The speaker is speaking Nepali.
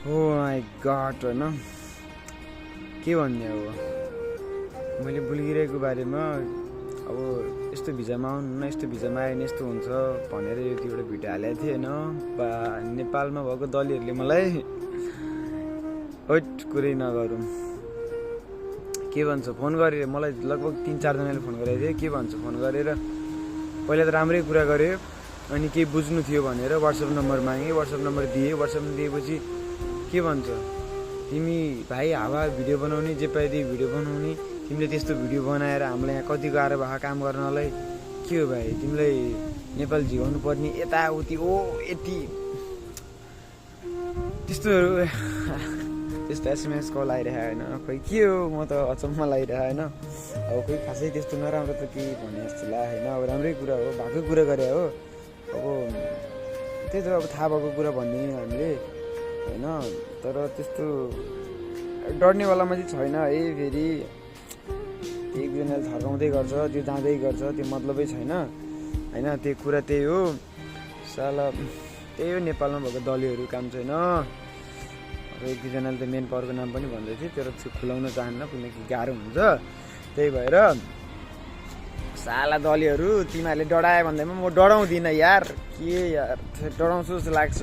हो माई गड होइन के भन्ने अब मैले बुल्गिरहेको बारेमा अब यस्तो भिजामा आउनु न यस्तो भिजामा आयो भने यस्तो हुन्छ भनेर यो एउटा भिडियो हालेको थिएँ होइन बा नेपालमा भएको दलीहरूले मलाई वेट कुरै नगरौँ के भन्छ फोन गरेर मलाई लगभग 3-4 जनाले फोन गरेको थियो के भन्छ फोन गरेर पहिला त राम्रै कुरा गऱ्यो अनि केही बुझ्नु थियो भनेर व्हाट्सएप नम्बर मागे व्हाट्सएप नम्बर दिए व्हाट्सएप दिएपछि के भन्छ तिमी भाइ हावा भिडियो बनाउने जे पाइदिए भिडियो बनाउने तिमीले त्यस्तो भिडियो बनाएर हामीलाई यहाँ कति गाह्रो भएको काम गर्नलाई के हो भाइ तिमीलाई नेपाल झिकाउनु पर्ने यताउति ओ यति त्यस्तोहरू त्यस्तो एसएमएस कल आइरहेको होइन खोइ के हो म त अचम्म लागिरहेको होइन अब खोइ खासै त्यस्तो नराम्रो त केही भने जस्तो लाग्यो होइन अब राम्रै कुरा हो भएकै कुरा गरे हो अब त्यही त अब थाहा भएको कुरा भनिदिने हामीले होइन तर त्यस्तो डर्नेवालामा चाहिँ छैन है फेरि एकजनाले थर्काउँदै गर्छ त्यो जाँदै गर्छ त्यो मतलबै छैन होइन त्यो कुरा त्यही हो साला त्यही हो नेपालमा भएको दलीयहरू काम छैन अब एक दुईजनाले त मेन पावरको नाम पनि भन्दै थियो तर त्यो खुलाउन चाहन्न किनकि गाह्रो हुन्छ त्यही भएर साला दलीयहरू तिमीहरूले डरायो भन्दैमा म डराउँदिनँ यार के यार डराउँछु जस्तो लाग्छ